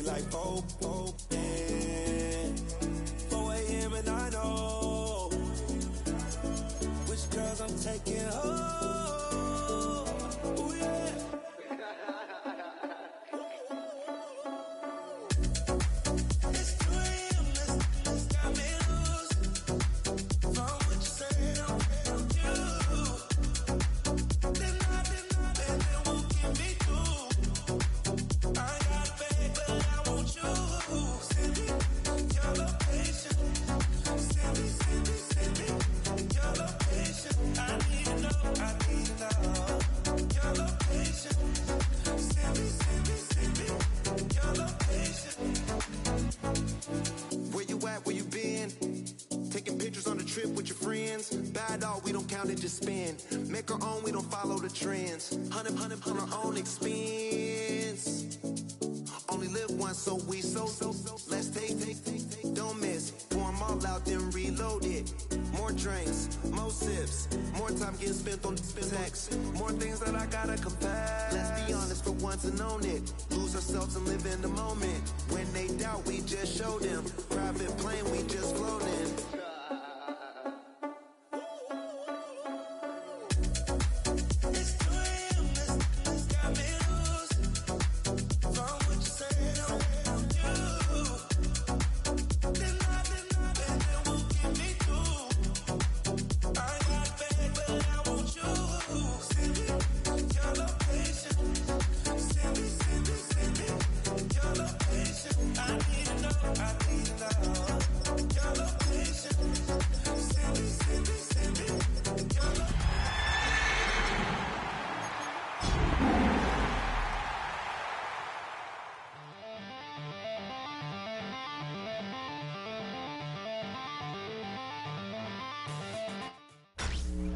like 4 a.m. and I know which girls I'm taking home. Ooh, yeah. We don't count it, just spend. Make our own, we don't follow the trends. Hundred on our own expense. Only live once, so we let's take, don't miss. Pour 'em all out, then reload it. More drinks, more sips, more time getting spent on text. More things that I gotta confess. Let's be honest for once and own it. Lose ourselves and live in the moment. When they doubt, we just show them. Private plane, we just floating.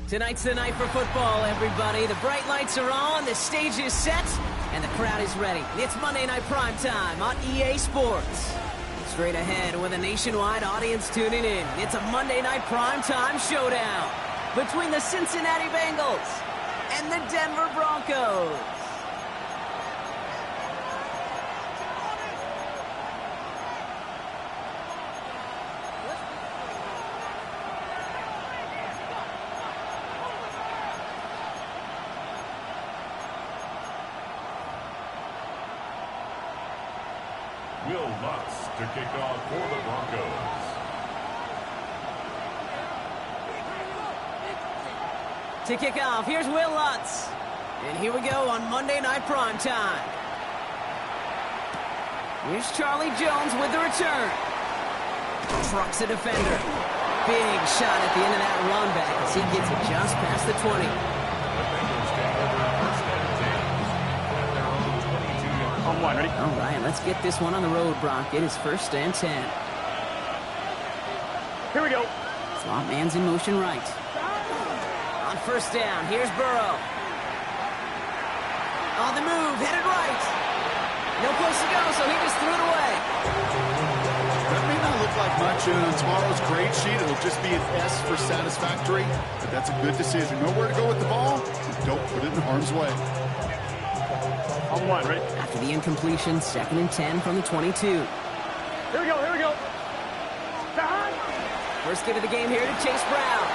Tonight's the night for football, everybody. The bright lights are on, the stage is set, and the crowd is ready. It's Monday Night Primetime on EA Sports. Straight ahead with a nationwide audience tuning in, it's a Monday Night Primetime showdown between the Cincinnati Bengals and the Denver Broncos. Will Lutz to kick off for the Broncos. To kick off, here's Will Lutz. And here we go on Monday Night Primetime. Here's Charlie Jones with the return. Trucks a defender. Big shot at the end of that run back as he gets it just past the 20. Ready? All right, let's get this one on the road, Brock. It is 1st and 10. Here we go. Slot man's in motion right. On 1st down, here's Burrow. On the move, headed right. No place to go, so he just threw it away. That may not look like much on tomorrow's grade sheet. It'll just be an S for satisfactory, but that's a good decision. Nowhere to go with the ball, don't put it in harm's way. On one, ready? After the incompletion, 2nd and 10 from the 22. Here we go, here we go. First get of the game here to Chase Brown.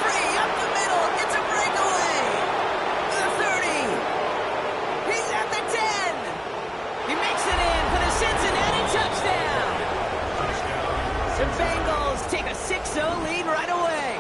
Free up the middle, gets a breakaway. The 30. He's at the 10. He makes it in for the Cincinnati touchdown. The Bengals take a 6-0 lead right away.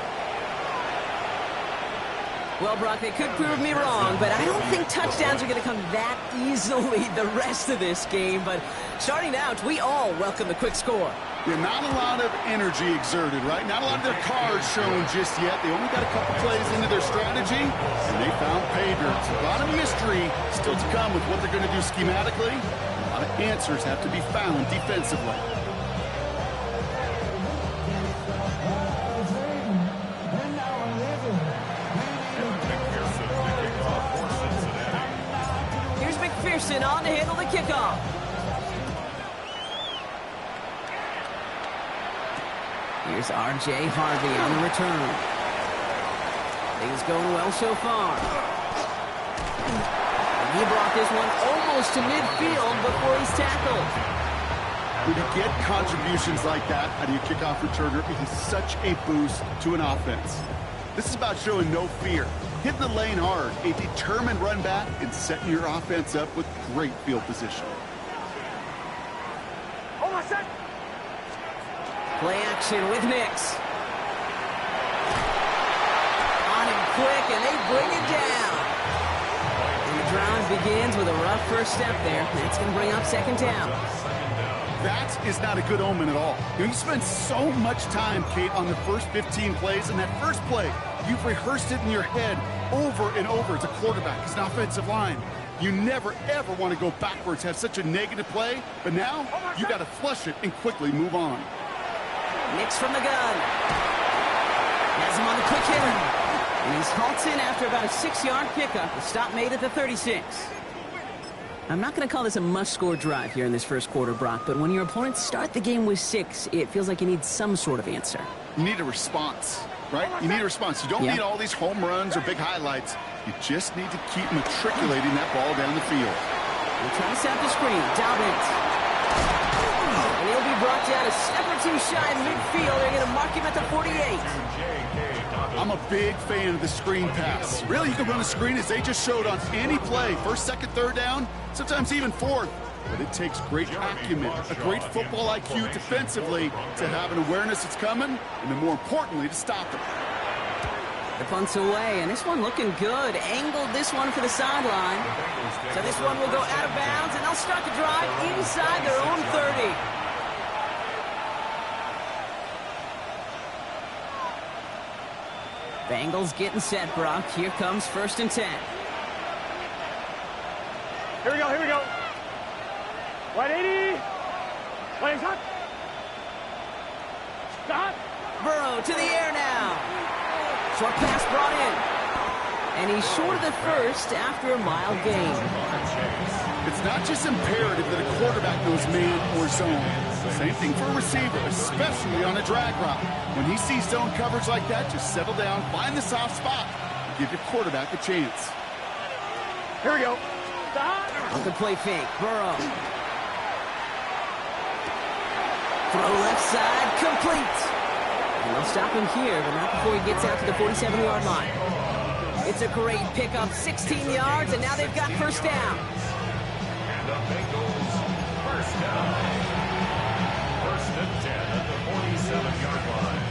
Well, Brock, they could prove me wrong, but I don't think touchdowns are going to come that easily the rest of this game. But starting out, we all welcome the quick score. Yeah, not a lot of energy exerted, right? Not a lot of their cards shown just yet. They only got a couple plays into their strategy, and they found pay dirt. A lot of mystery still to come with what they're going to do schematically. A lot of answers have to be found defensively. On to handle the kickoff. Here's R.J. Harvey on the return. Things going well so far. He brought this one almost to midfield before he's tackled. When you get contributions like that out of your kickoff returner, it is such a boost to an offense. This is about showing no fear, hitting the lane hard, a determined run back, and setting your offense up with great field position. Hold on a sec. Play action with Nix. On him quick, and they bring it down. And the drive begins with a rough first step there. That's going to bring up second down. That is not a good omen at all. You spend so much time, Kate, on the first 15 plays, and that first play, you've rehearsed it in your head over and over as a quarterback, as an offensive line. You never, ever want to go backwards, have such a negative play, but now you got to flush it and quickly move on. Nix from the gun. Has him on the quick hitter. And he's halted after about a 6-yard pickup. The stop made at the 36. I'm not going to call this a must-score drive here in this first quarter, Brock, but when your opponents start the game with 6, it feels like you need some sort of answer. You need a response, right? You need a response. You don't need all these home runs or big highlights. You just need to keep matriculating that ball down the field. We're trying to set up the screen. Dobbins. And he'll be brought down a step or two shy in midfield. They're going to mark him at the 48. I'm a big fan of the screen pass. Really, you can run a screen as they just showed on any play. First, second, third down, sometimes even fourth. But it takes great acumen, a great football IQ defensively to have an awareness it's coming, and then more importantly, to stop it. The punt's away, and this one looking good. Angled this one for the sideline. So this one will go out of bounds, and they'll start the drive inside their own 30. Bengals getting set, Brock. Here comes 1st and 10. Here we go, here we go. 180. Wait, stop. Stop. Burrow to the air now. Short pass brought in. And he's short of the first after a mile gain. It's not just imperative that a quarterback knows man or zone. Same thing for a receiver, especially on a drag route. When he sees zone coverage like that, just settle down, find the soft spot, and give your quarterback a chance. Here we go. Stop. On the play fake. Burrow. Throw left side, complete. And they'll stop him here, but not before he gets out to the 47-yard line. It's a great pickup, 16 yards, and now they've got first down. And the Bengals first down. 1st and 10 at the 47-yard line.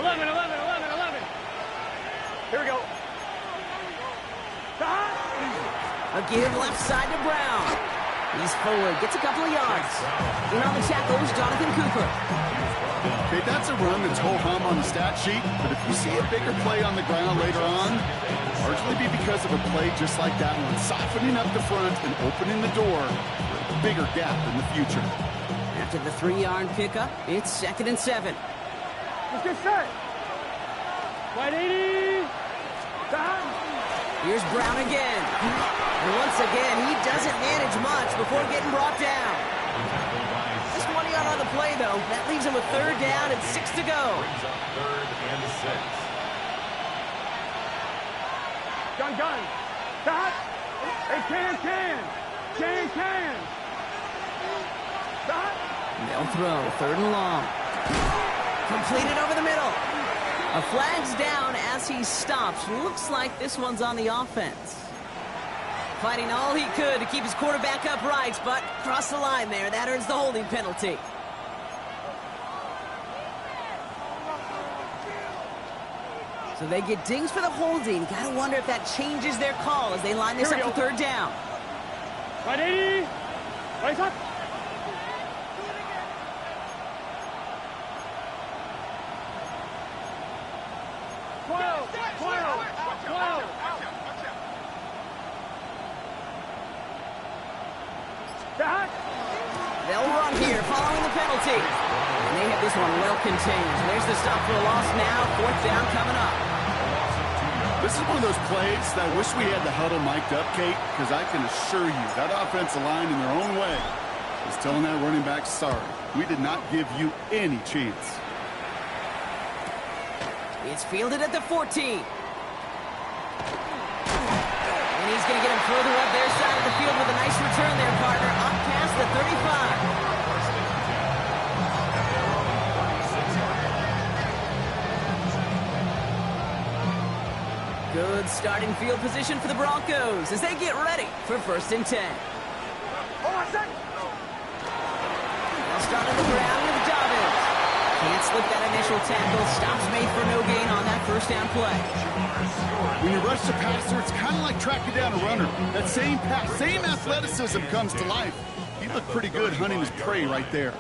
11, 11, 11, 11. Here we go. Stop. A give left side to Brown. He's forward, gets a couple of yards. In on the tackle is Jonathan Cooper. Okay, that's a run that's ho-hum on the stat sheet, but if you see a bigger play on the ground later on, largely be because of a play just like that one, softening up the front and opening the door for a bigger gap in the future. After the 3-yard pickup, it's 2nd and 7. Let's get set. 180. Stop. Here's Brown again. And once again, he doesn't manage much before getting brought down. Just 1 yard on the play, though. That leaves him with 3rd down and 6 to go. Brings up 3rd and 6. Gun. Stop. Hey, can. Stop. They'll throw 3rd and long. Completed over the middle. A flag's down as he stops. Looks like this one's on the offense. Fighting all he could to keep his quarterback upright, but crossed the line there. That earns the holding penalty. So they get dings for the holding. Gotta wonder if that changes their call as they line this up for 3rd down. 180. Right up. They'll run here following the penalty. And they have this one well contained. There's the stop for a loss now. 4th down coming up. This is one of those plays that I wish we had the huddle mic'd up, Kate, because I can assure you that offensive line in their own way is telling that running back, sorry, we did not give you any chance. It's fielded at the 14. he's going to get him further up their side of the field with a nice return there, partner. Up past the 35. Good starting field position for the Broncos as they get ready for 1st and 10. They'll start on the ground with Dobbins. Can't slip that initial tackle. Stops made for no gain on that 1st down play. When you rush the passer, it's kind of like tracking down a runner. That same pass, same athleticism comes to life. He looked pretty good hunting his prey right there.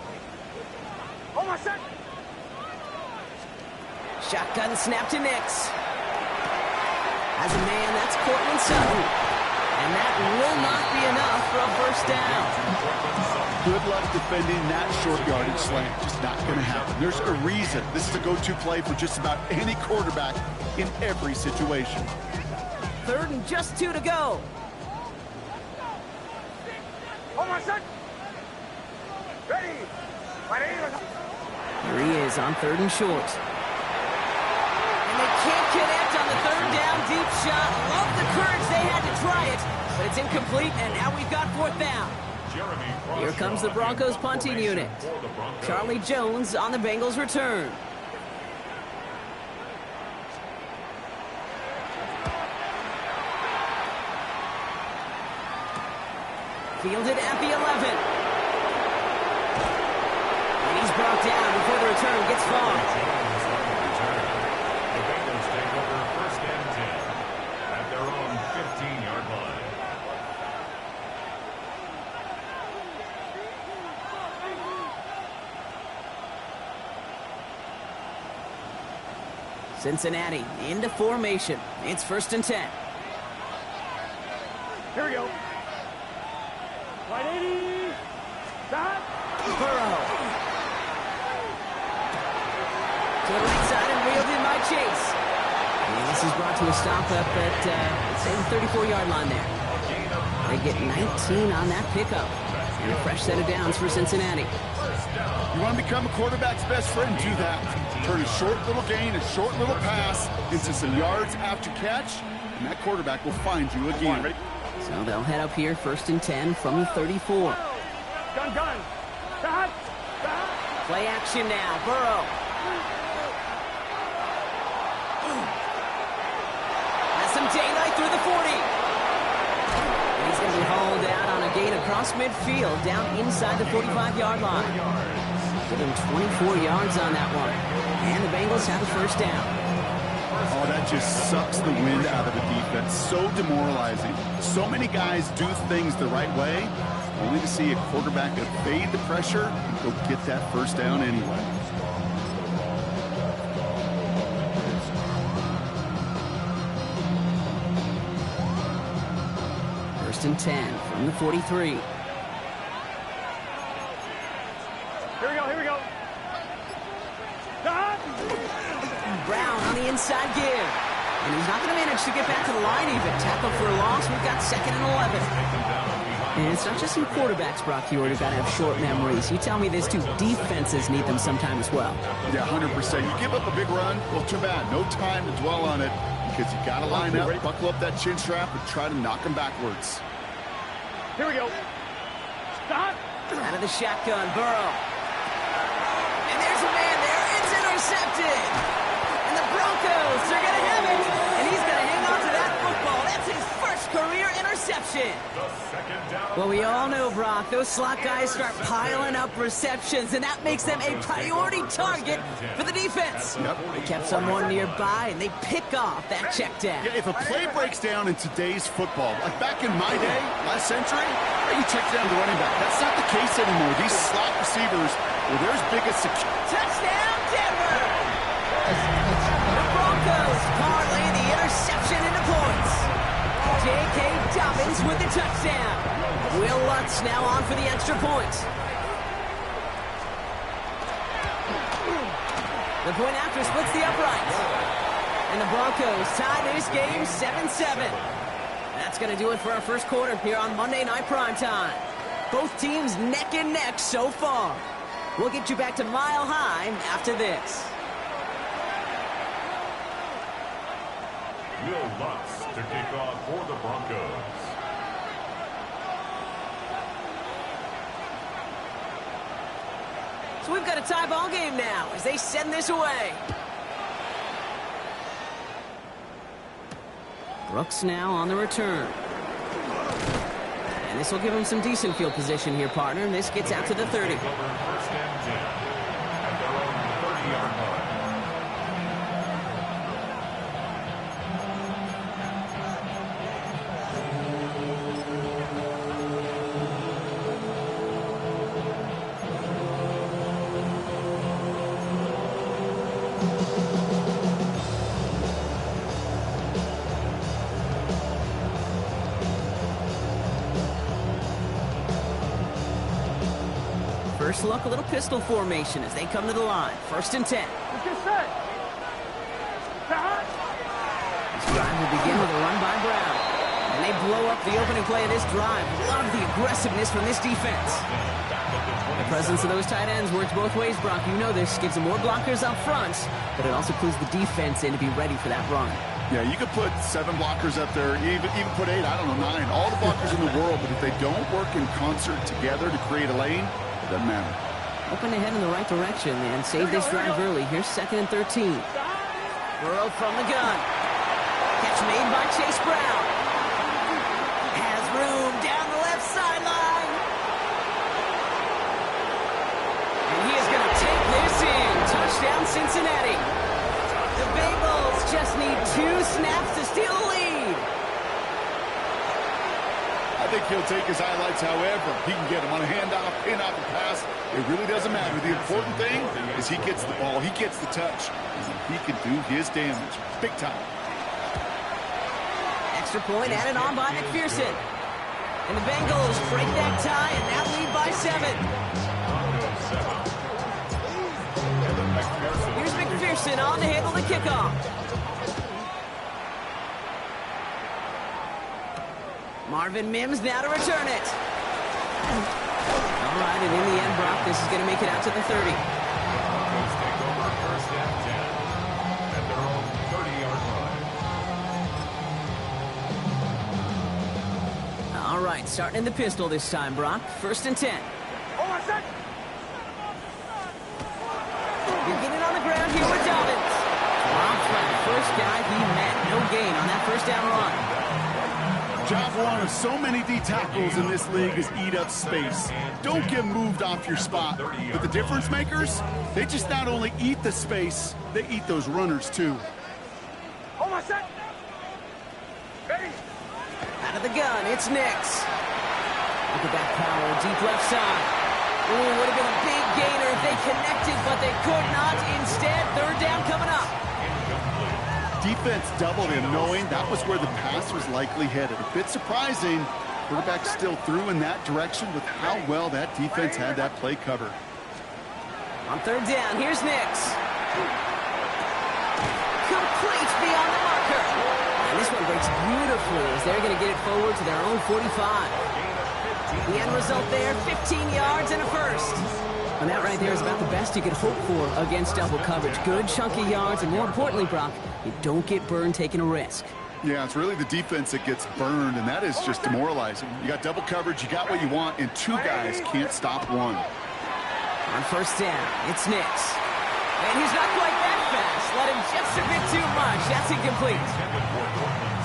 Shotgun snap to Nix. As a man, that's Cortland Sutton. And that will not be enough for a 1st down. Good luck defending that short yardage slant. Just not going to happen. There's a reason this is a go-to play for just about any quarterback in every situation. 3rd and just 2 to go. Here he is on 3rd and short. And they can't connect on the 3rd down deep shot. Love the courage they had to try it, but it's incomplete, and now we've got 4th down. Here comes the Broncos punting unit. Charlie Jones on the Bengals return. Fielded at the 11. And he's brought down before the return gets far. The Bengals take over 1st and 10 at their own 15-yard line. Cincinnati into formation. It's 1st and 10. Here we go. 180. Stop. Burrow. To the right side and reeled in by Chase. And this is brought to a stop up at, say, the 34-yard line there. They get 19 on that pickup. And a fresh set of downs for Cincinnati. You want to become a quarterback's best friend, do that. Turn a short little gain, a short little pass into some yards after catch, and that quarterback will find you again. So they'll head up here 1st and 10 from the 34. Gun. Stop. Play action now. Burrow. Has some daylight through the 40. And he's going to be hauled out on a gain across midfield down inside the 45-yard line. Give him 24 yards on that one. And the Bengals have a 1st down. Oh, that just sucks the wind out of the defense. So demoralizing. So many guys do things the right way, only to see a quarterback evade the pressure and go get that 1st down anyway. First and 10 from the 43. Here we go. Stop. Brown on the inside give. And he's not going to manage to get back to the line even. Tackle for a loss. We've got 2nd and 11. And it's not just some quarterbacks, Brock, you already got to have short memories. You tell me this too. Defenses need them sometime as well. Yeah, 100%. You give up a big run, well, too bad. No time to dwell on it because you got to line up, buckle up that chin strap, and try to knock them backwards. Here we go. Stop. Out of the shotgun, Burrow. And there's a man there. It's intercepted. And the Broncos are going to have it. And he's going to hang on to that football. That's his first career interception. Well, we all know, Brock, those slot guys start piling up receptions, and that makes them a priority target for the defense. Yep. They kept someone nearby, and they pick off that check down. Yeah, if a play breaks down in today's football, like back in my day, last century, you check down the running back. That's not the case anymore. These slot receivers, well, they're as big as security. Touchdown, Denver! The Broncos parlay the interception into points. J.K. Dobbins with the touchdown. Will Lutz now on for the extra point. The point after splits the upright. And the Broncos tie this game 7-7. That's going to do it for our first quarter here on Monday Night Primetime. Both teams neck and neck so far. We'll get you back to Mile High after this. to kick off for the Broncos. So we've got a tie ball game now as they send this away. Brooks now on the return. And this will give him some decent field position here, partner. And this gets out to the 30. First and 10 at their own 30-yard line. First look, a little pistol formation as they come to the line. First and 10. Let's get set. This drive will begin with a run by Brown. And they blow up the opening play of this drive. Love the aggressiveness from this defense. The presence of those tight ends works both ways, Brock. You know this. Gives them more blockers up front, but it also clues the defense in to be ready for that run. Yeah, you could put 7 blockers up there, even put 8, I don't know, 9. All the blockers in the world, but if they don't work in concert together to create a lane, it doesn't matter. Open ahead in the right direction and save this drive early. Here's 2nd and 13. Burrow from the gun. Catch made by Chase Brown. Has room down the left sideline. And he is going to take this in. Touchdown, Cincinnati. The Bengals just need 2 snaps to steal the lead. I think he'll take his highlights however he can get them on a handoff, pin-off, and pass. It really doesn't matter. The important thing is he gets the ball, he gets the touch. He can do his damage big time. Extra point added on by McPherson. And the Bengals break that tie and now lead by 7. Here's McPherson on to handle the kickoff. Marvin Mims now to return it. All right, and in the end, Brock, this is going to make it out to the 30. Broncos take over first and 10 at their own 30-yard line. All right, starting in the pistol this time, Brock. First and 10. Beginning on the ground here with Dobbins. Drops by the first guy he met. No gain on that first down run. Job one of so many D tackles in this league is eat up space. Don't get moved off your spot. But the difference makers, they just not only eat the space, they eat those runners too. Out of the gun, it's Nix. Look at that power, deep left side. Ooh, would have been a big gainer if they connected, but they could not. Instead, 3rd down coming up. Defense doubled him, knowing that was where the pass was likely headed. A bit surprising. Quarterback still threw in that direction with how well that defense had that play covered. On 3rd down, here's Nix. Complete beyond the marker. And this one breaks beautifully as they're going to get it forward to their own 45. The end result there, 15 yards and a first. And that right there is about the best you could hope for against double coverage. Good chunky yards, and more importantly, Brock, you don't get burned taking a risk. Yeah, it's really the defense that gets burned, and that is just demoralizing. You got double coverage, you got what you want, and 2 guys can't stop one. On 1st down, it's Nix. And he's not quite that fast. Let him just a bit too much. That's incomplete.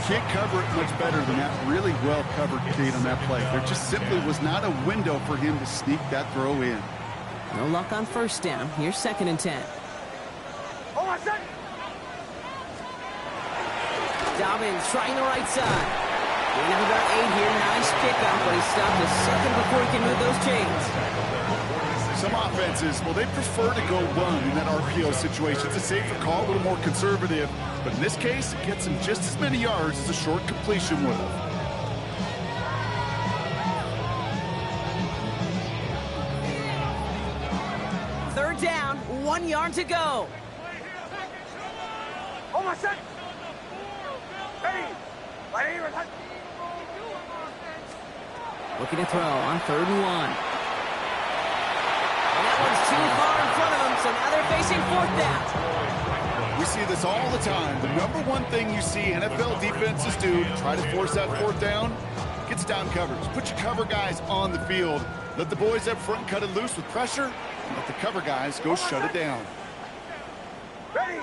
Can't cover it much better than that really well-covered Kate on that play. There just simply was not a window for him to sneak that throw in. No luck on 1st down. Here's 2nd and 10. Dobbins trying the right side. Gain of about 8 here. Nice pickup, but he stopped a second before he can move those chains. Some offenses, well, they prefer to go run in that RPO situation. It's a safer call, a little more conservative. But in this case, it gets him just as many yards as a short completion would have. 3rd down, 1 yard to go. Looking to throw on 3rd and 1. And that one's too far in front of them, so now they're facing 4th down. We see this all the time. The number one thing you see NFL defenses do to try to force that fourth down, gets down coverage. Put your cover guys on the field. Let the boys up front cut it loose with pressure, and let the cover guys go shut it down. Here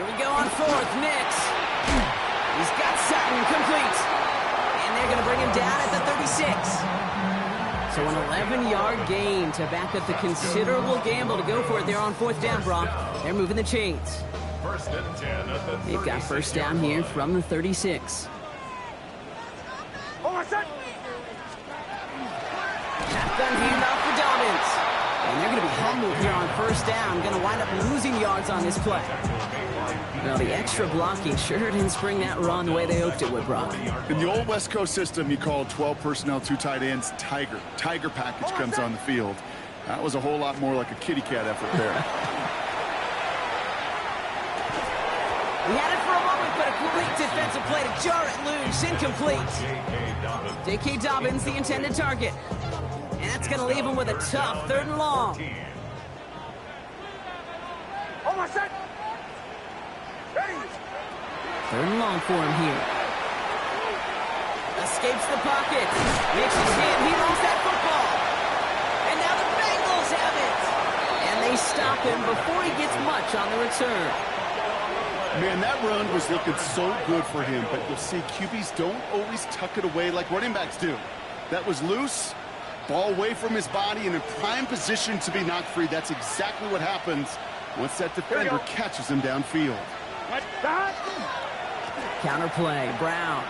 we go on fourth. Nix. He's got Sutton complete. And they're going to bring him down at the 36. So an 11-yard gain to back up the considerable gamble to go for it there on fourth down, Brock. They're moving the chains. First and 10 at the 36. They've got first down here from the 36. Shotgun handoff for Dobbins. And they're going to be humbled here on first down. Going to wind up losing yards on this play. Well, the extra blocking sure didn't spring that run the way they hoped it would, Brock. In the old West Coast system, you called 12 personnel, 2 tight ends, Tiger. Tiger package comes on the field. That was a whole lot more like a kitty cat effort there. We had it for a moment, but a great defensive play to jar it loose. Incomplete. J.K. Dobbins, the intended target. And that's going to leave him with a tough 3rd and long. Third and long for him here. Escapes the pocket. Makes his hand. He lost that football. And now the Bengals have it. And they stop him before he gets much on the return. Man, that run was looking so good for him, but you'll see QBs don't always tuck it away like running backs do. That was loose, ball away from his body, and in prime position to be knocked free. That's exactly what happens once that defender catches him downfield. Counter play, Brown.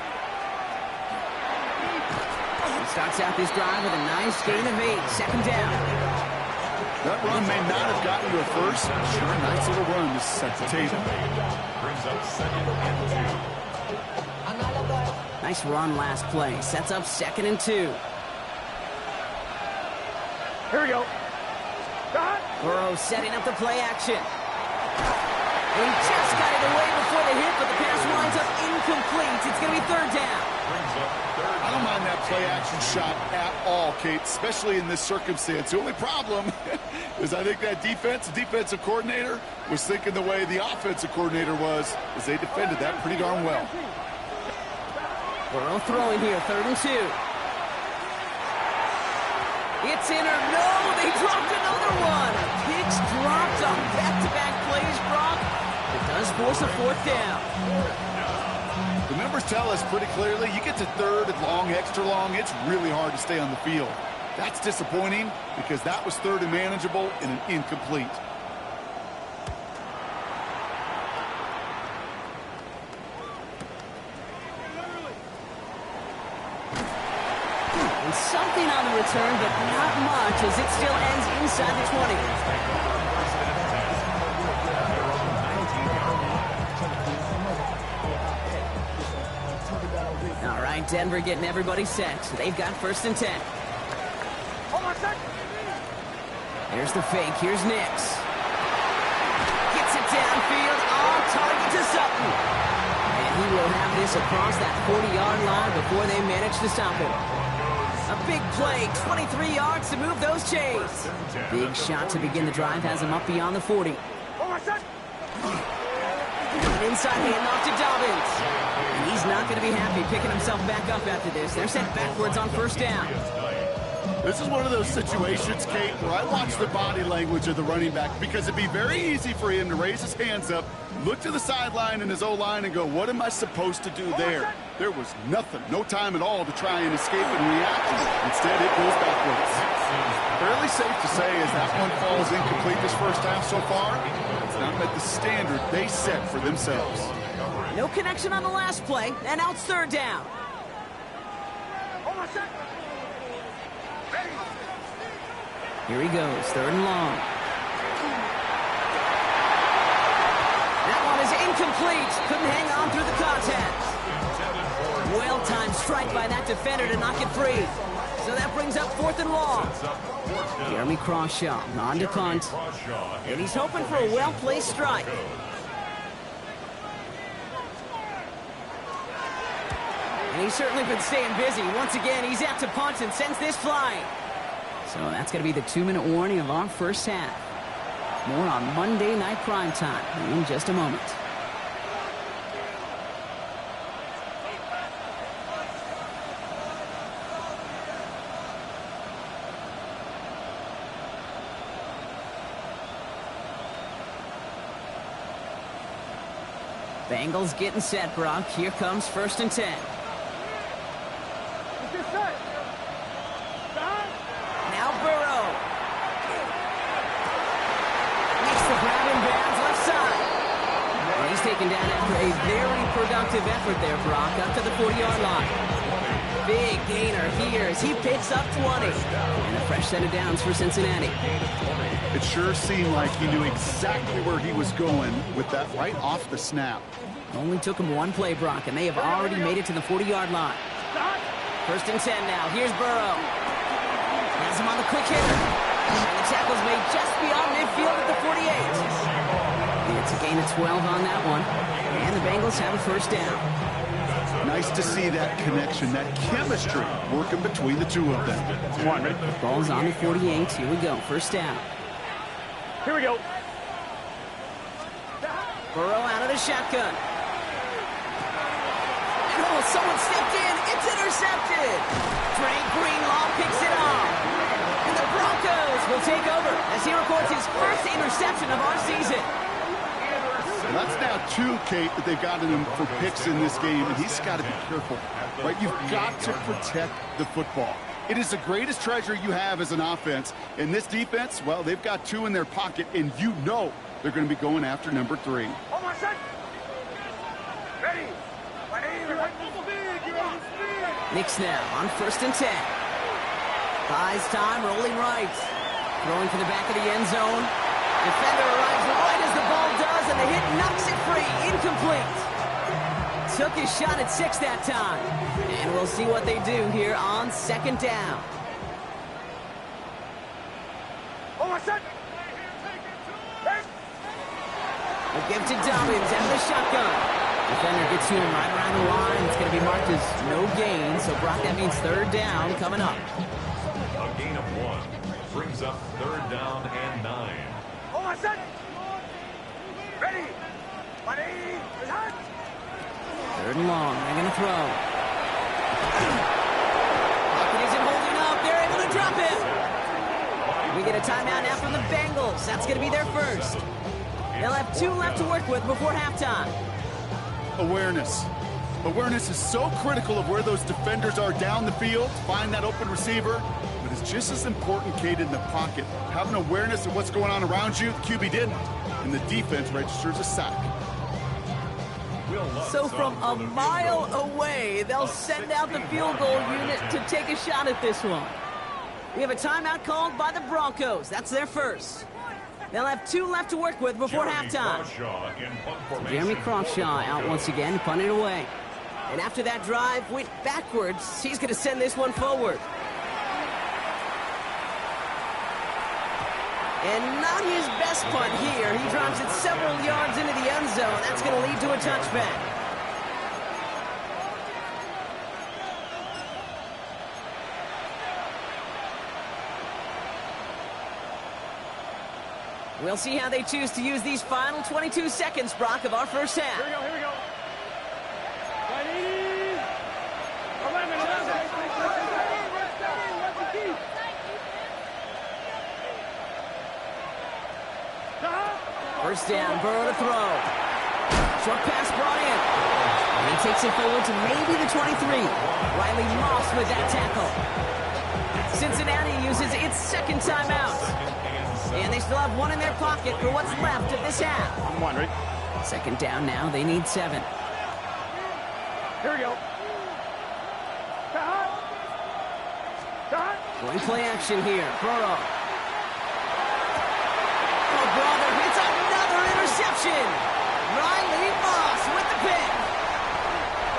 He starts out this drive with a nice gain of 8, 2nd down. That run may not have gotten you a first. Sure, a nice little run to set the table. Brings up 2nd and 2. Nice run last play. Sets up 2nd and 2. Here we go. Burrow setting up the play action. He just got it away before the hit, but the pass winds up incomplete. It's going to be 3rd down. I don't mind that play action shot at all, Kate, especially in this circumstance. The only problem is I think that defensive coordinator was thinking the way the offensive coordinator was, as they defended that pretty darn well. Burrow throwing here, 3rd and 2. It's in or no, they dropped another one. Picks dropped on back-to-back plays, Brock. It does force a 4th down. The numbers tell us pretty clearly, you get to 3rd and long, extra long, it's really hard to stay on the field. That's disappointing because that was 3rd and manageable and an incomplete. And something on the return, but not much as it still ends inside the 20. All right, Denver getting everybody set. They've got 1st and 10. Here's the fake. Here's Nix. Gets it downfield. On target to Sutton. And he will have this across that 40-yard line before they manage to stop him. A big play, 23 yards to move those chains. Big shot to begin the drive has him up beyond the 40. An inside handoff to Dobbins. And he's not going to be happy picking himself back up after this. They're sent backwards on 1st down. This is one of those situations, Kate, where I watch the body language of the running back because it'd be very easy for him to raise his hands up, look to the sideline in his O-line and go, what am I supposed to do there? There was nothing, no time at all to try and escape and react. Instead, it goes backwards. Fairly safe to say as that one falls incomplete this first half so far, it's not met the standard they set for themselves. No connection on the last play, and now it's 3rd down. Here he goes, 3rd and long. That one is incomplete. Couldn't hang on through the contact. Well-timed strike by that defender to knock it free. So that brings up 4th and long. Jeremy Crawshaw on to punt. And he's hoping for a well-placed strike. And he's certainly been staying busy. Once again, he's out to punt and sends this flying. So that's going to be the 2-minute warning of our first half. More on Monday Night Primetime in just a moment. Bengals getting set, Brock. Here comes 1st and 10. Now Burrow. Makes the grab in bounds left side. And he's taken down after a very productive effort there, Brock, up to the 40-yard line. Big gainer here as he picks up 20. And a fresh set of downs for Cincinnati. It sure seemed like he knew exactly where he was going with that right off the snap. Only took him one play, Brock, and they have already made it to the 40-yard line. 1st and 10 now. Here's Burrow. Has him on the quick hitter. And the tackle's made just beyond midfield at the 48. It's a gain of 12 on that one. And the Bengals have a 1st down. Nice to see that connection, that chemistry working between the two of them. Come on, ready? Ball's on the 48. Here we go. 1st down. Here we go. Burrow out of the shotgun. And oh, someone stepped in. It's intercepted. Trey Greenlaw picks it off. And the Broncos will take over as he records his 1st interception of our season. Well, that's now 2, Kate, that they've gotten him for picks in this game, and he's got to be careful, right? You've got to protect the football. It is the greatest treasure you have as an offense. And this defense, well, they've got 2 in their pocket, and you know they're going to be going after number 3. Ready? Knicks now on 1st and 10. Buys time, rolling right. Throwing for the back of the end zone. Defender arrives right as the ball does, and the hit knocks it free. Incomplete. Took his shot at 6 that time. And we'll see what they do here on 2nd down. A give to Dobbins out of the shotgun. Defender gets to him right around the line. It's going to be marked as no gain. So, Brock, that means 3rd down coming up. A gain of 1 brings up 3rd down and 9. Ready? 3rd and long. They're going to throw. Pocket isn't holding up. They're able to drop it. We get a timeout now from the Bengals. That's going to be their 1st. They'll have 2 left to work with before halftime. Awareness. Awareness is so critical of where those defenders are down the field. Find that open receiver. But it's just as important, Kate, in the pocket. Having awareness of what's going on around you, the QB didn't. And the defense registers a sack. So from a mile away, they'll send out the field goal unit to take a shot at this one. We have a timeout called by the Broncos. That's their 1st. They'll have 2 left to work with before halftime. Jeremy Crawshaw out once again, punted away. And after that drive went backwards, he's going to send this one forward. And not his best punt here. He drops it several yards into the end zone. That's going to lead to a touchback. We'll see how they choose to use these final 22 seconds, Brock, of our 1st half. Here we go. Ready? 1st down, Burrow to throw. Short pass brought in. And he takes it forward to maybe the 23. Riley Moss with that tackle. Cincinnati uses its 2nd timeout. And they still have 1 in their pocket for what's left of this half. I'm 1, right? 2nd down now. They need 7. Here we go. Going play action here. Burrow. Oh, brother. It's another interception. Riley Moss with the pick.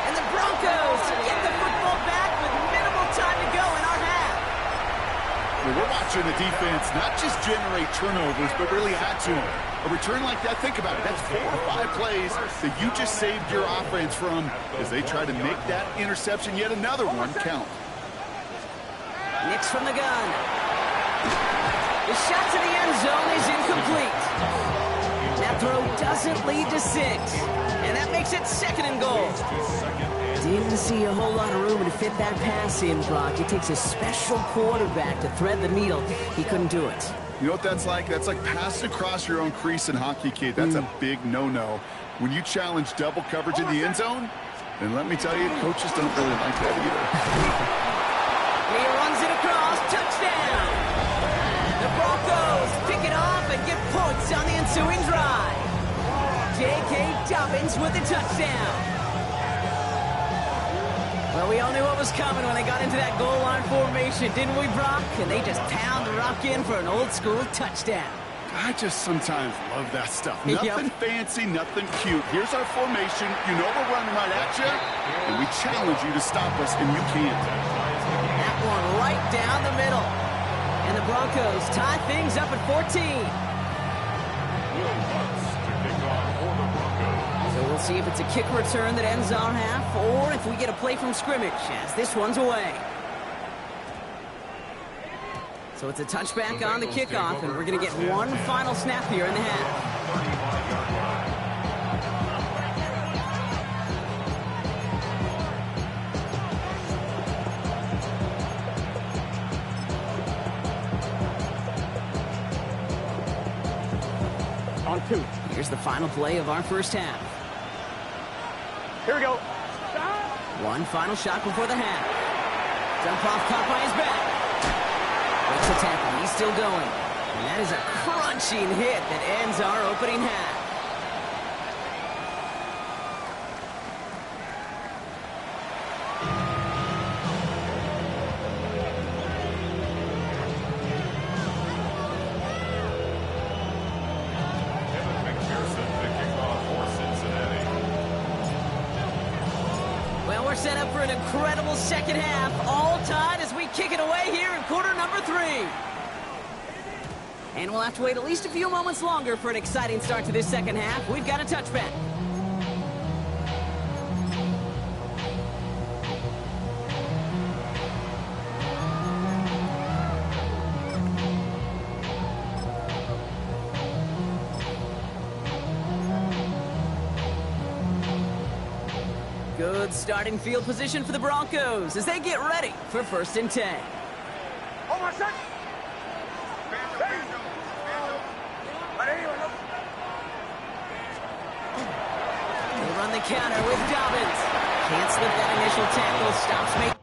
And the Broncos get the football back with minimal time to go in our half. Well, we're watching the defense not just generate turnovers, but really add to them. A return like that, think about it. That's 4 or 5 plays that you just saved your offense from as they try to make that interception, yet another one, count. Knicks from the gun. The shot to the end zone is incomplete. That throw doesn't lead to 6. And that makes it 2nd and goal. Didn't see a whole lot of room to fit that pass in, Brock. It takes a special quarterback to thread the needle. He couldn't do it. You know what that's like? That's like passing across your own crease in hockey, kid. That's a big no-no. When you challenge double coverage in the end zone, then let me tell you, coaches don't really like that either. He runs it across. Touchdown! The Broncos pick it off and get points on the ensuing drive. J.K. Dobbins with the touchdown. Well, we all knew what was coming when they got into that goal line formation, didn't we, Brock? And they just pound the rock in for an old-school touchdown. I just sometimes love that stuff. Nothing fancy, nothing cute. Here's our formation. You know we're running right at you, and we challenge you to stop us, and you can't. That one right down the middle. And the Broncos tie things up at 14. So we'll see if it's a kick return that ends our half, or if we get a play from scrimmage, as this one's away. So it's a touchback on the kickoff, and we're going to get one final snap here in the half. On 2. Here's the final play of our first half. Here we go. One final shot before the half. Dump off, caught by his back. Breaks the tackle, he's still going. And that is a crunching hit that ends our opening half. Set up for an incredible second half, all tied as we kick it away here in quarter number 3. And we'll have to wait at least a few moments longer for an exciting start to this second half. We've got a touchback. Good starting field position for the Broncos as they get ready for 1st and 10. They run the counter with Dobbins. Can't slip that initial tackle. Stops making.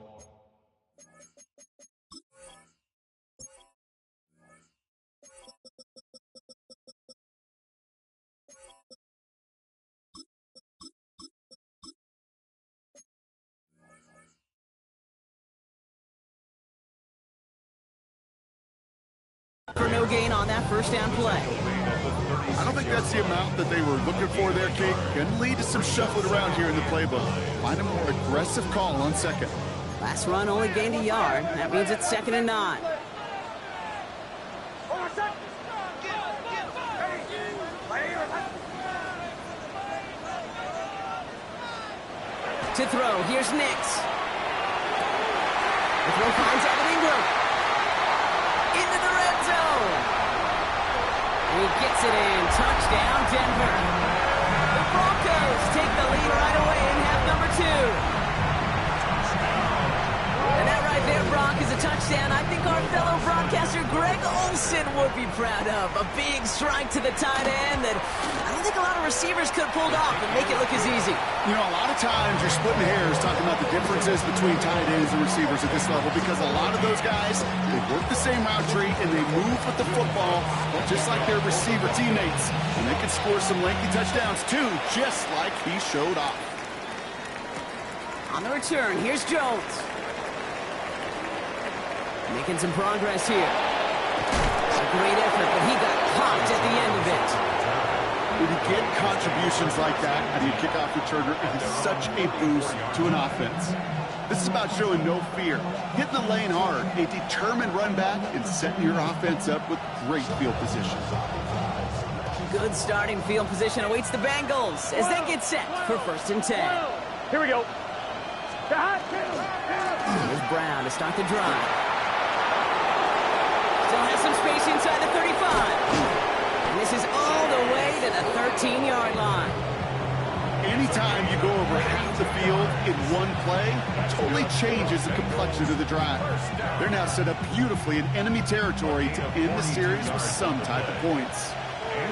For no gain on that first down play. I don't think that's the amount that they were looking for there, Kate. Going to lead to some shuffling around here in the playbook. Find a more aggressive call on second. Last run only gained a yard. That means it's 2nd and 9. To throw, here's Nix. The throw finds Evan Ingram. Into the red zone. He gets it in. Touchdown, Denver. The Broncos take the lead right away in half number 2. And that right there, Brock, is a touchdown I think our fellow broadcaster Greg Olsen would be proud of. A big strike to the tight end that I don't think a lot of receivers could have pulled off and make it look as easy. You know, a lot of times you're splitting hairs talking about the differences between tight ends and receivers at this level because a lot of those guys, they work the same route tree and they move with the football just like their receiver teammates. And they can score some lengthy touchdowns too, just like he showed off. On the return, here's Jones. Making some progress here. It's a great effort, but he got popped at the end of it. When you get contributions like that out of your kickoff returner, it is such a boost to an offense. This is about showing no fear, hitting the lane hard, a determined run back, and setting your offense up with great field position. Good starting field position awaits the Bengals as they get set for 1st and 10. Here we go. Here's Brown to start the drive. Still has some space inside the 35. And this is all the way to the 13-yard line. Anytime you go over half the field in one play, it totally changes the complexion of the drive. They're now set up beautifully in enemy territory to end the series with some type of points.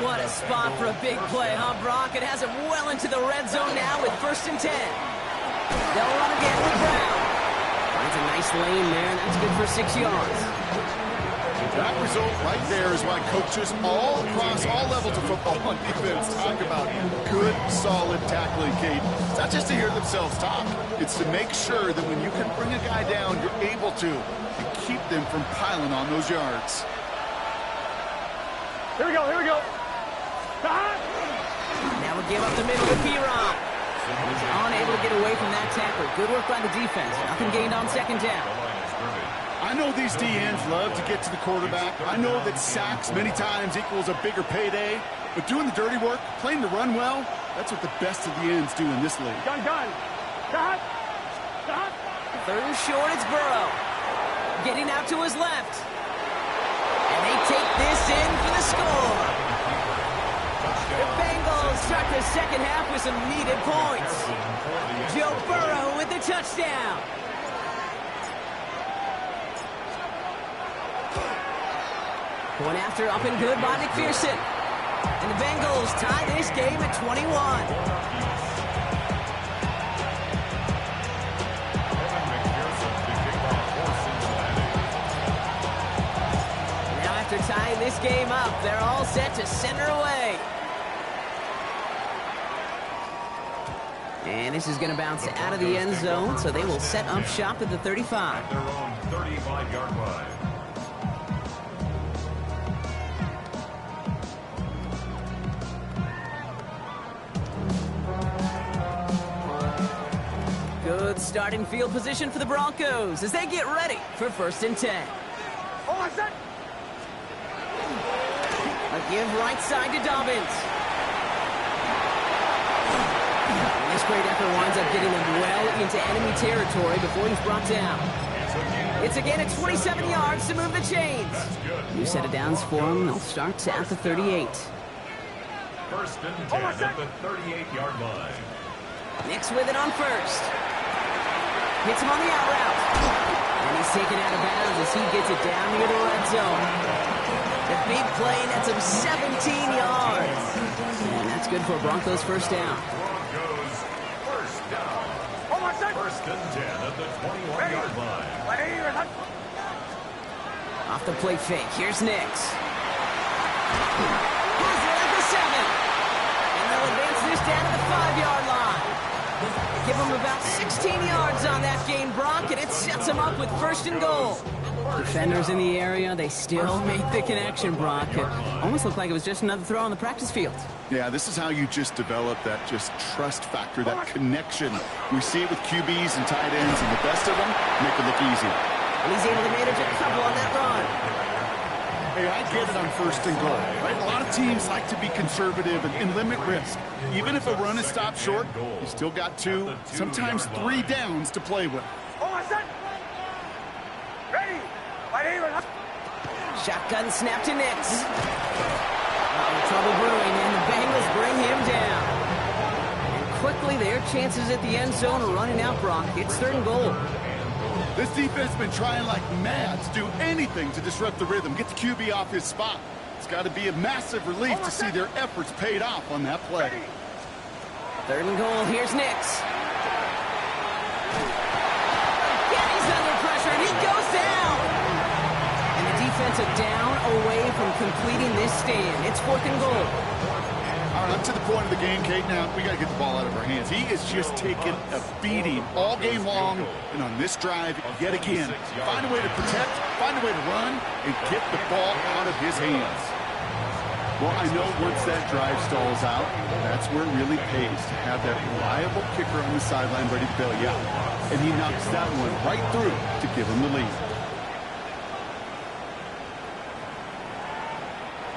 What a spot for a big play, huh, Brock? It has him well into the red zone now with 1st and 10. They'll run again with Brown. Finds a nice lane there, and that's good for 6 yards. That result right there is why coaches all across all levels of football on defense talk about good, solid tackling, Kate. It's not just to hear themselves talk. It's to make sure that when you can bring a guy down, you're able to and keep them from piling on those yards. Here we go, here we go. Now we'll give up the middle to P-Ron. He's unable to get away from that tackle. Good work by the defense. Nothing gained on 2nd down. I know these DNs love to get to the quarterback. I know that sacks many times equals a bigger payday. But doing the dirty work, playing the run well, that's what the best of the ends do in this league. Gun. Stop. 3rd and short, it's Burrow. Getting out to his left. And they take this in for the score. The Bengals start the 2nd half with some needed points. Joe Burrow with the touchdown. Going after up and good by McPherson. And the Bengals tie this game at 21. Now after tying this game up, they're all set to center away. And this is going to bounce out of the end zone, so they will set up shop at the 35. Their own 35-yard line. Good starting field position for the Broncos as they get ready for 1st and 10. Oh, I said. A give right side to Dobbins. And this great effort winds up getting them well into enemy territory before he's brought down. It's again at 27 yards to move the chains. New set of downs for them. They'll start at the 38. 1st and 10 at the 38-yard line. Nix with it on 1st. Hits him on the out route. And he's taken out of bounds as he gets it down near the red zone. The big play nets him 17 yards. And that's good for Broncos 1st down. Broncos 1st down. 1st and 10 at the 21-yard line. Off the play fake. Here's Nix. Has it at the 7. And they'll advance this down to the 5-yard line. Give them about 16 yards on that gain, Brock, and it sets them up with 1st and goal. Defenders in the area, they still make the connection, Brock. It almost looked like it was just another throw on the practice field. Yeah, this is how you just develop that just trust factor, that connection. We see it with QBs and tight ends, and the best of them make it look easy. And he's able to manage a couple on that run. Hey, I get it on 1st and goal, right? A lot of teams like to be conservative and limit risk. Even if a run is stopped short, you still got 2, sometimes 3 downs to play with. Oh, I said. Ready. Shotgun snap to Nix. Trouble brewing, and the Bengals bring him down. And quickly, their chances at the end zone are running out, Brock. It's 3rd and goal. This defense has been trying like mad to do anything to disrupt the rhythm, get the QB off his spot. It's got to be a massive relief to see their efforts paid off on that play. 3rd and goal, here's Nix. Yeah, he's under pressure, and he goes down. And the defensive down away from completing this stand. It's 4th and goal. All right, up to the point of the game, Kate. Now, we got to get the ball out of our hands. He is just taking a beating all game long. And on this drive, yet again, find a way to protect, find a way to run, and get the ball out of his hands. Well, I know once that drive stalls out, that's where it really pays to have that reliable kicker on the sideline ready to bail you out. And he knocks that one right through to give him the lead.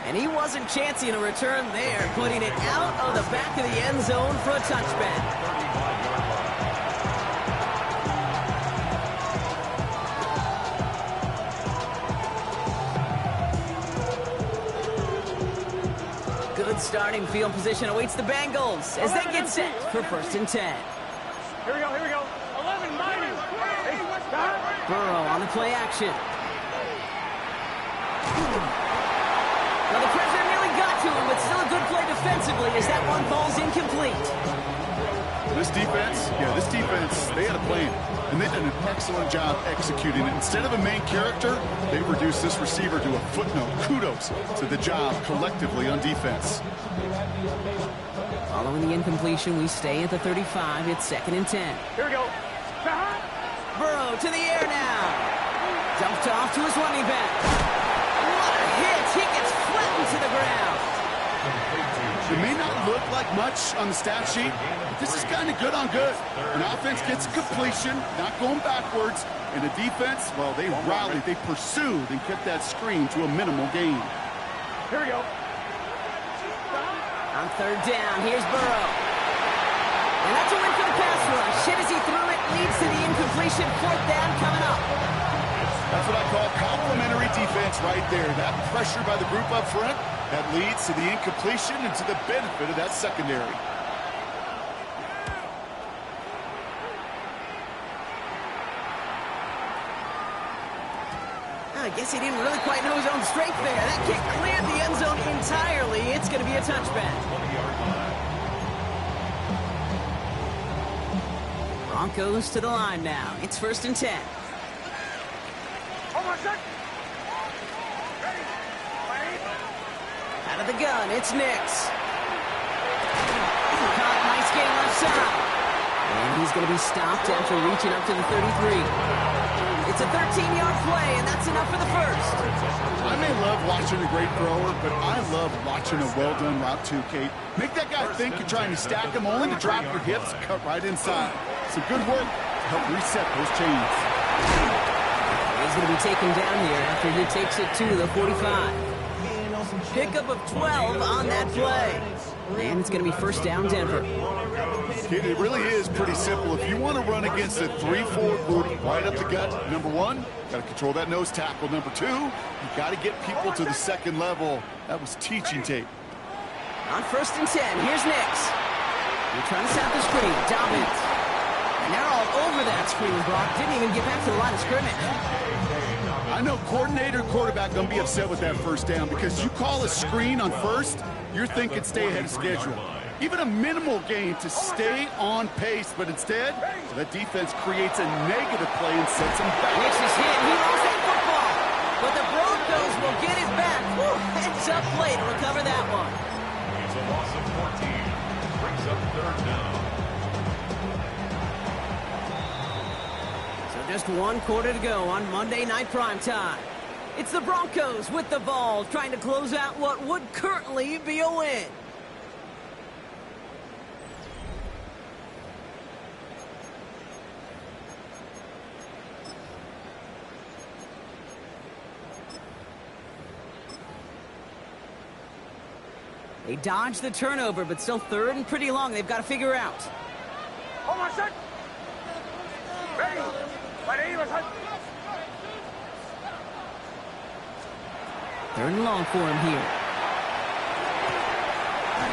And he wasn't chancing a return there, putting it out of the back of the end zone for a touchback. starting field position awaits the Bengals as they get set for 1st and 10. Here we go, here we go. 11, 90. Burrow on the play action. Well, the pressure nearly got to him, but still a good play defensively as that one falls incomplete. This defense, they had a plan, and they've done an excellent job executing it. Instead of a main character, they've reduced this receiver to a footnote. Kudos to the job collectively on defense. Following the incompletion, we stay at the 35. It's 2nd and 10. Here we go. Burrow to the air now. Dumped off to his running back. What a hit. He gets flattened to the ground. It may not look like much on the stat sheet, but this is kind of good on good. An offense gets a completion, not going backwards, and the defense, well, they rallied, they pursued, and kept that screen to a minimal gain. Here we go. On 3rd down, here's Burrow. And that's a win for the pass rush. Hit as he threw it, leads to the incompletion. 4th down coming up. That's what I call complimentary defense right there. That pressure by the group up front, that leads to the incompletion and to the benefit of that secondary. I guess he didn't really quite know his own strength there. That kick cleared the end zone entirely. It's going to be a touchback. Broncos to the line now. It's 1st and 10. Out of the gun, it's Nix. Caught, nice game left side. And he's going to be stopped after reaching up to the 33. It's a 13-yard play, and that's enough for the first. I may love watching a great thrower, but I love watching a well-done route too, Kate. Make that guy think you're trying to stack him, only to drop your hips, cut right inside. Some good work to help reset those chains. He's going to be taken down here after he takes it to the 45. Pickup of 12 on that play. And it's going to be 1st down Denver. It really is pretty simple. If you want to run against a 3-4 group right up the gut, number 1, got to control that nose tackle. Number 2, you got to get people to the 2nd level. That was teaching tape. On 1st and 10, here's Nix. They're trying to set the screen. Dobbins. And they're all over that screen, Brock. Didn't even get back to the line of scrimmage. I know coordinator and quarterback going to be upset with that 1st down because you call a screen on 1st, you're thinking stay ahead of schedule. Even a minimal gain to stay on pace, but instead, that defense creates a negative play and sets him back. Nix is hit. He lost that football. But the Broncos will get it back. Woo, heads up play to recover that one. It's a loss of 14. Brings up 3rd down. So just 1 quarter to go on Monday Night Primetime. It's the Broncos with the ball, trying to close out what would currently be a win. They dodged the turnover, but still 3rd and pretty long. They've got to figure out. Hold on, set. Ready. Ready, let's hunt. 3rd and long for him here.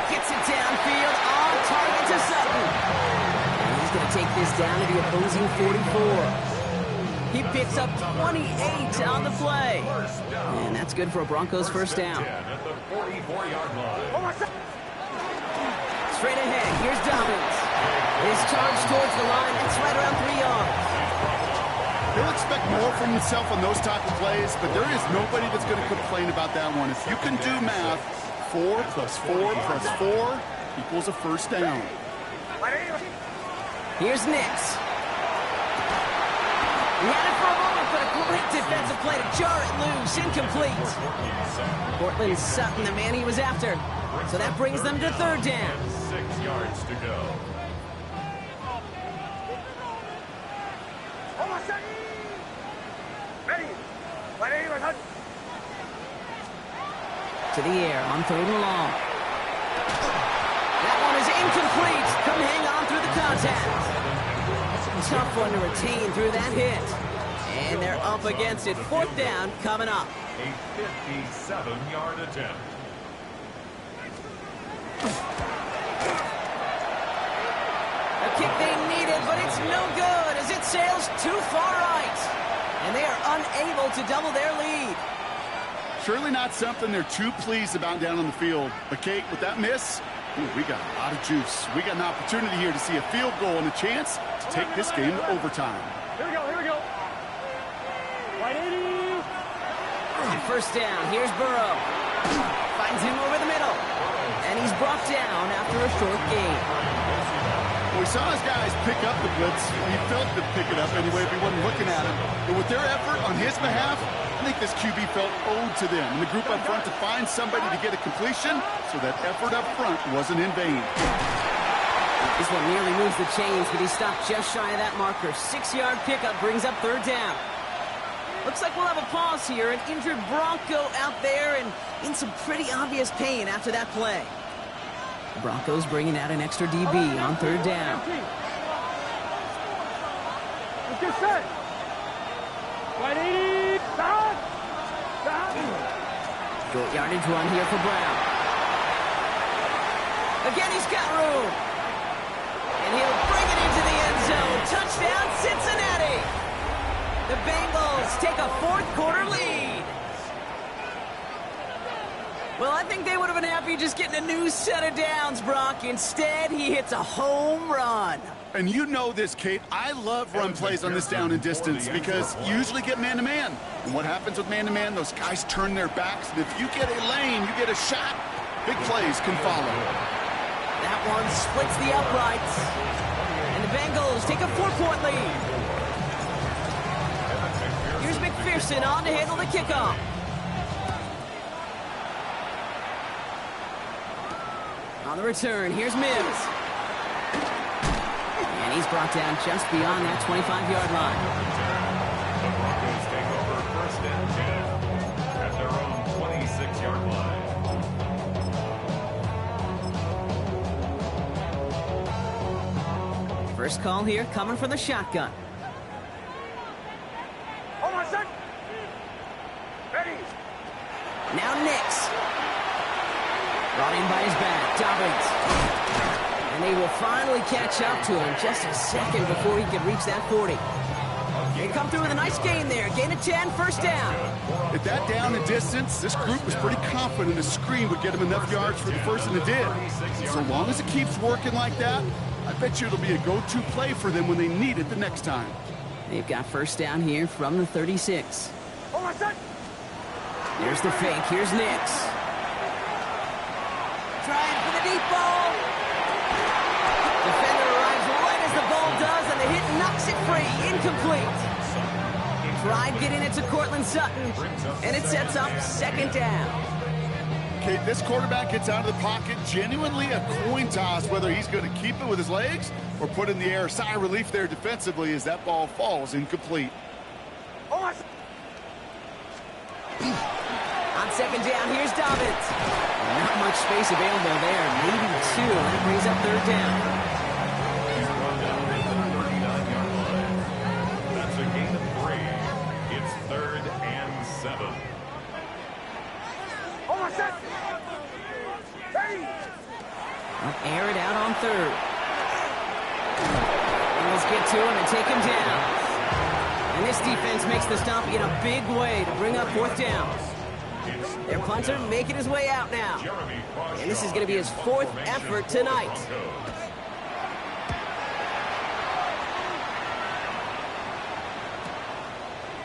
Gets it downfield, on target to Sutton. And he's going to take this down to the opposing 44. He picks up 28 on the play. And that's good for a Broncos 1st down. At the 44-yard line. Straight ahead, here's Dobbins. His charge towards the line, it's right around 3 yards. He'll expect more from himself on those type of plays, but there is nobody that's going to complain about that one. If you can do math, 4 plus 4 plus 4 equals a 1st down. Here's Nix. He had it for a moment, but a great defensive play to jar it loose. Incomplete. Cortland Sutton, the man he was after. So that brings them to 3rd down. 6 yards to go. To the air on 3rd and long. That one is incomplete. Come hang on through the contact. Tough one to retain through that hit. And they're up against it. 4th down coming up. A 57-yard attempt. A kick they needed, but it's no good as it sails too far right. And they are unable to double their lead. Surely not something they're too pleased about down on the field. But, Kate, with that miss, we got a lot of juice. We got an opportunity here to see a field goal and a chance to take this game to overtime. Here we go, here we go. Wide 80. And first down, here's Burrow. Finds him over the middle. And he's brought down after a short gain. We saw his guys pick up the blitz. He felt them pick it up anyway if he wasn't looking at him. But with their effort on his behalf, I think this QB felt owed to them and the group up front to find somebody to get a completion so that effort up front wasn't in vain. This one nearly moves the chains, but he stopped just shy of that marker. 6-yard pickup brings up third down. Looks like we'll have a pause here. An injured Bronco out there and in some pretty obvious pain after that play. The Broncos bringing out an extra DB on third down. Let's get set. Wide 80. Stop. Short yardage run here for Brown. Again, he's got room. And he'll bring it into the end zone. Touchdown, Cincinnati. The Bengals take a fourth-quarter lead. Well, I think they would have been happy just getting a new set of downs, Brock. Instead, he hits a home run. And you know this, Kate. I love run plays on this down and distance because you usually get man-to-man. And what happens with man-to-man, those guys turn their backs. And if you get a lane, you get a shot, big plays can follow. That one splits the uprights. And the Bengals take a 4-point lead. Here's McPherson on to handle the kickoff. On the return, here's Mims. And he's brought down just beyond that 25-yard line. The Broncos take over first and 10 at their own 26-yard line. First call here coming from the shotgun. Hold on a sec. Ready. Now Nix. Brought in by his back, Dobbins. And they will finally catch up to him just a second before he can reach that 40. They come through with a nice gain there. Gain of 10, first down. At that down and distance, this group was pretty confident a screen would get him enough yards for the first, and it did. So long as it keeps working like that, I bet you it'll be a go-to play for them when they need it the next time. They've got first down here from the 36. Hold on a sec. There's the fake. Here's Nix. Trying for the deep ball. Defender arrives right as the ball does, and the hit knocks it free. Incomplete. Tried getting it to Cortland Sutton, and it sets up second down. Okay, this quarterback gets out of the pocket, genuinely a coin toss whether he's going to keep it with his legs or put it in the air. Sigh of relief there defensively as that ball falls incomplete. Hold on. On second down, here's Dobbins. Not much space available there. Maybe two. That brings up third down. He's brought down at the 39-yard line. That's a gain of 3. It's 3rd and 7. Hold on a sec. Ready. Air it out on third. Let's get to him and take him down. And this defense makes the stop in a big way to bring up fourth down. Their punter making his way out now. And this is going to be his fourth effort tonight.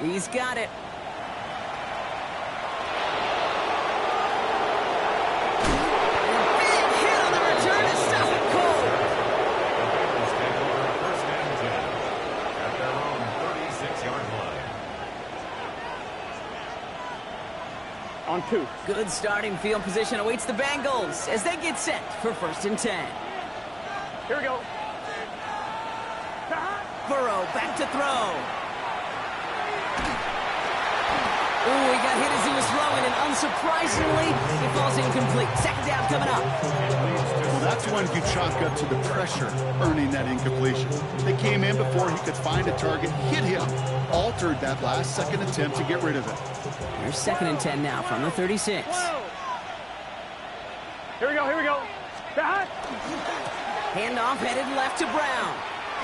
He's got it. On 2. Good starting field position awaits the Bengals as they get set for first and 10. Here we go. Burrow back to throw. Ooh, he got hit as he was throwing, and unsurprisingly, it falls incomplete. Second down coming up. Well, that's one you chalk up to the pressure earning that incompletion. They came in before he could find a target, hit him, altered that last second attempt to get rid of it. Here's second and 10 now from the 36. Here we go, here we go. Handoff headed left to Brown.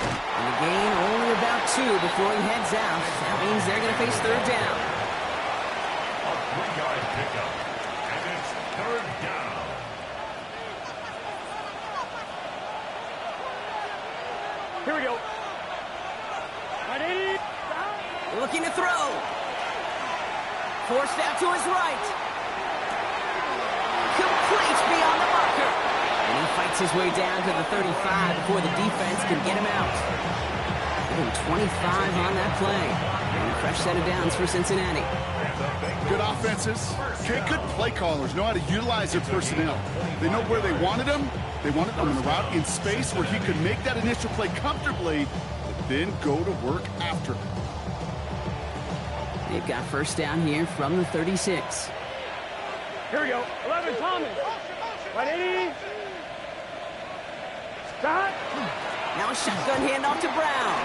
And the gain only about 2 before he heads out. That means they're going to face third down. A 3-yard pickup. And it's third down. Here we go. 180. Looking to throw. Forced out to his right. Complete beyond the marker. And he fights his way down to the 35 before the defense can get him out. Give him 25 on that play. And a fresh set of downs for Cincinnati. Good offenses. Okay, good play callers know how to utilize their personnel. They know where they wanted him. They wanted him on a route in space where he could make that initial play comfortably, but then go to work after. They've got first down here from the 36. Here we go. 11, Thomas. 180. Stop. Now a shotgun handoff to Brown.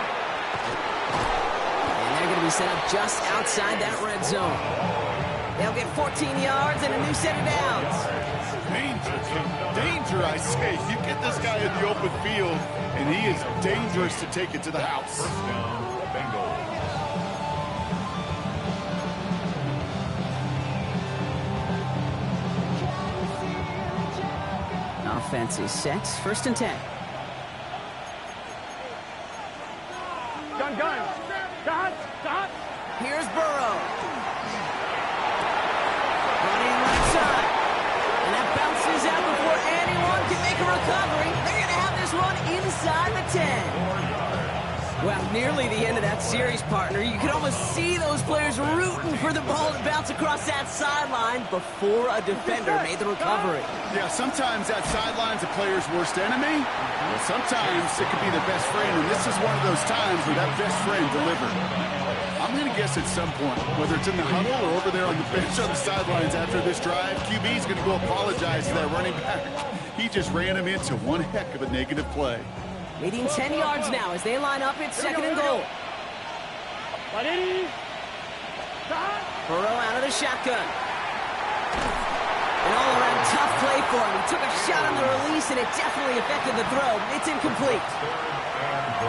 And they're going to be set up just outside that red zone. They'll get 14 yards and a new set of downs. Danger, I say. You get this guy in the open field, and he is dangerous to take it to the house. First down, Bengals. Offense is set. First and 10. Gun. Dot. Here's Burrow. Running right side. And that bounces out before anyone can make a recovery. They're going to have this run inside the 10. Well, nearly the end of that series, partner. You could almost see those players rooting for the ball to bounce across that sideline before a defender made the recovery. Yeah, sometimes that sideline's a player's worst enemy. But sometimes it could be their best friend, and this is one of those times where that best friend delivered. I'm going to guess at some point, whether it's in the huddle or over there on the bench on the sidelines after this drive, QB's going to go apologize to that running back. He just ran him into one heck of a negative play. Leading 10 yards now as they line up at second and goal. 180. Burrow out of the shotgun. An all-around tough play for him. He took a shot on the release, and it definitely affected the throw. It's incomplete.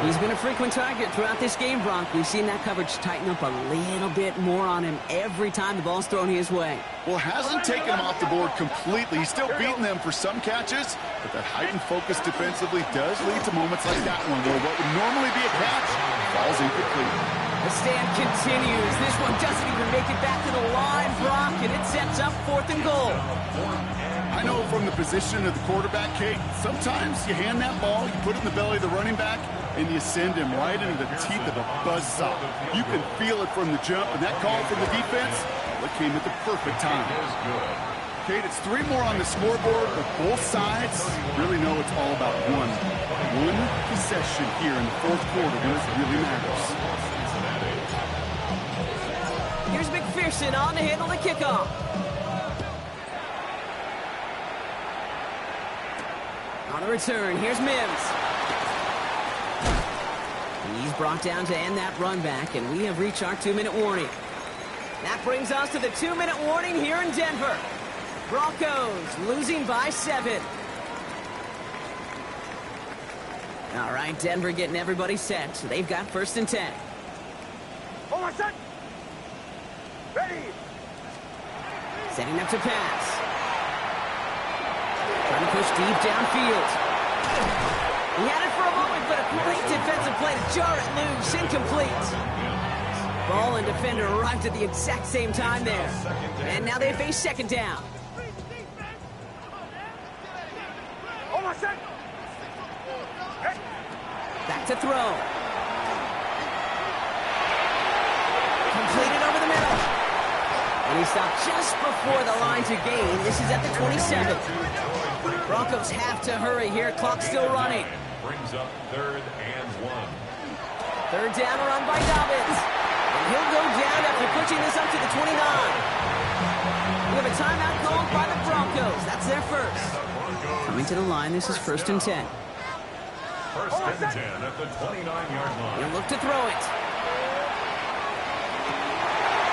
He's been a frequent target throughout this game, Bronk. We've seen that coverage tighten up a little bit more on him every time the ball's thrown his way. Well, hasn't taken him off the board completely. He's still beating them for some catches, but that heightened focus defensively does lead to moments like that one where what would normally be a catch falls incomplete. The stand continues. This one doesn't even make it back to the line, Brock, and it sets up fourth and goal. I know from the position of the quarterback, Kate, sometimes you hand that ball, you put it in the belly of the running back, and you send him right into the teeth of a buzzsaw. You can feel it from the jump, and that call from the defense, well, it came at the perfect time. Kate, it's 3 more on the scoreboard, but both sides really know it's all about one possession here in the fourth quarter when it really matters. Here's McPherson on to handle the kickoff. On the return, here's Mims. He's brought down to end that run back, and we have reached our 2-minute warning. That brings us to the 2-minute warning here in Denver. Broncos losing by 7. All right, Denver getting everybody set. So they've got first and 10. Hold on, set. Ready. Setting up to pass. Trying to push deep downfield. He had it for a moment, but a great defensive play to jar it loose. Incomplete. Ball and defender arrived at the exact same time there. And now they face second down. Hold on, set. Back to throw. Completed over the middle. And he stopped just before the line to gain. This is at the 27. Broncos have to hurry here. Clock still running. Brings up 3rd and 1. Third down run by Dobbins. And he'll go down after pushing this up to the 29. We have a timeout called by the Broncos. That's their first. Coming to the line, this is first and 10. First and 10 at the 29-yard line. He'll look to throw it.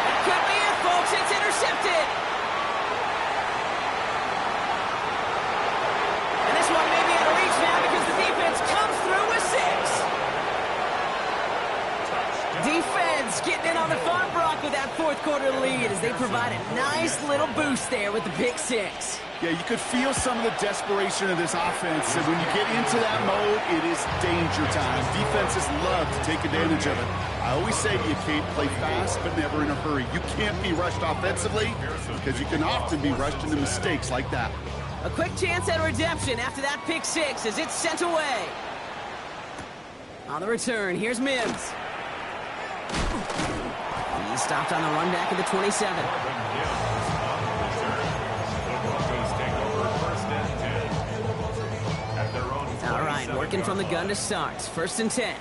It could be it, folks. It's intercepted. And this one may be out of reach now because the defense Defense getting in on the fun, Brock, with that fourth quarter lead as they provide a nice little boost there with the pick six. Yeah, you could feel some of the desperation of this offense, and when you get into that mode, it is danger time. Defenses love to take advantage of it. I always say you can't play fast, but never in a hurry. You can't be rushed offensively because you can often be rushed into mistakes like that. A quick chance at redemption after that pick six as it's sent away. On the return, here's Mims. He's stopped on the run back of the 27. All right, working from the gun to start. 1st and 10.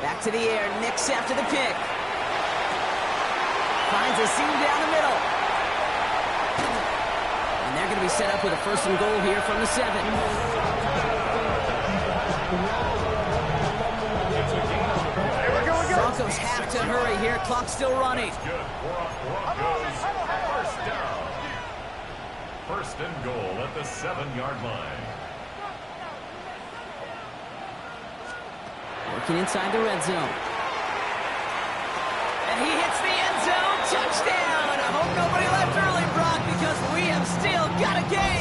Back to the air, nicks after the pick. Finds a seam down the middle. And they're going to be set up with a 1st and goal here from the 7. Broncos have to hurry here. Clock's still running. First and goal at the 7-yard line. Working inside the red zone. And he hits the end zone. Touchdown. I hope nobody left early, Brock, because we have still got a game.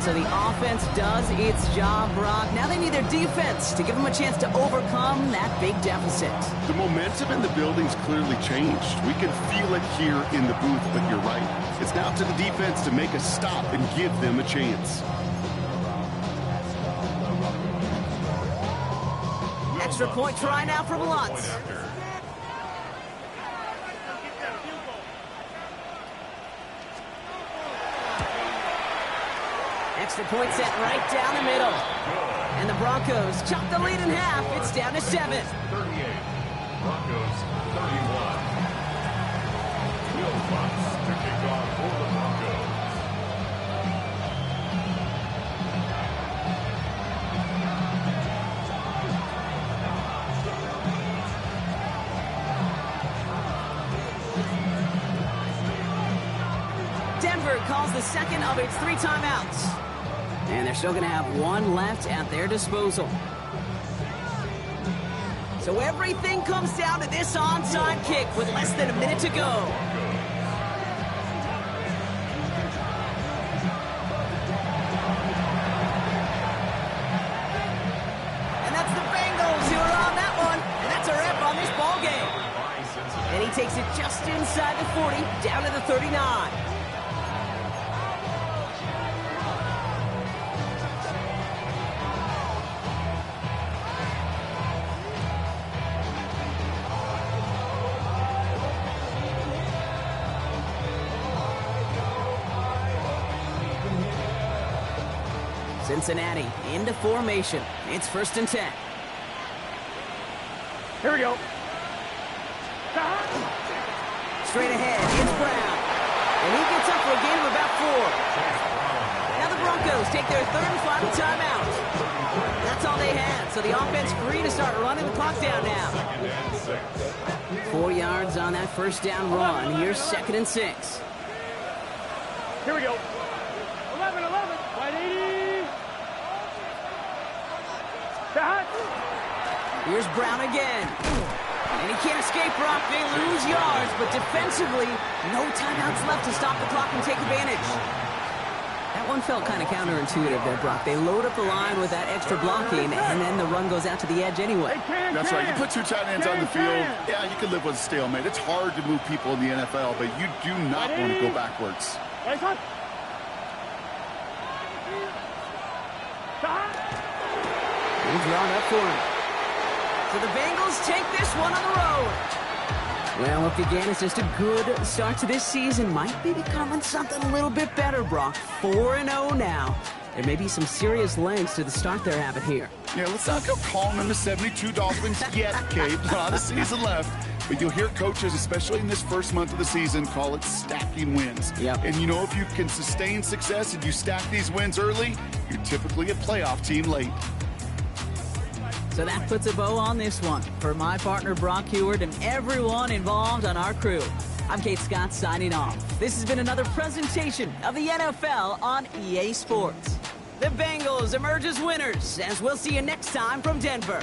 So the offense does its job, Brock. Now they need their defense to give them a chance to overcome that big deficit. The momentum in the building's clearly changed. We can feel it here in the booth, but you're right. It's now to the defense to make a stop and give them a chance. Extra point try now from Lutz. Extra point set right down the middle. And the Broncos chop the lead in half. It's down to 7. 38. Broncos 31. Will Lutz to kick off for the Broncos. Denver calls the second of its 3 timeouts. And they're still going to have 1 left at their disposal. So everything comes down to this onside kick with less than a minute to go. And that's the Bengals who are on that one. And that's a wrap on this ball game. And he takes it just inside the 40, down to the 39. Cincinnati into formation. It's 1st and 10. Here we go. Straight ahead, it's Brown. And he gets up for a gain of about 4. Now the Broncos take their 3rd and final timeout. That's all they had, so the offense free to start running the clock down now. 4 yards on that 1st down run. Here's 2nd and 6. Here we go. 11, wide 80. Here's Brown again. And he can't escape, Brock. They lose yards, but defensively, no timeouts left to stop the clock and take advantage. That one felt kind of counterintuitive there, Brock. They load up the line with that extra blocking, and then the run goes out to the edge anyway. That's right. You put 2 tight ends on the field, yeah, you can live with a stalemate. It's hard to move people in the NFL, but you do not want to go backwards. He's drawn up for him. So the Bengals take this one on the road. Well, what began as just a good start to this season might be becoming something a little bit better, Brock. 4-0 now. There may be some serious legs to the start they're having here. Yeah, let's not go calling them the 72 Dolphins yet, Kate. A lot of season left. But you'll hear coaches, especially in this first month of the season, call it stacking wins. Yep. And you know, if you can sustain success and you stack these wins early, you're typically a playoff team late. So that puts a bow on this one. For my partner, Brock Heward, and everyone involved on our crew, I'm Kate Scott signing off. This has been another presentation of the NFL on EA Sports. The Bengals emerge as winners, as we'll see you next time from Denver.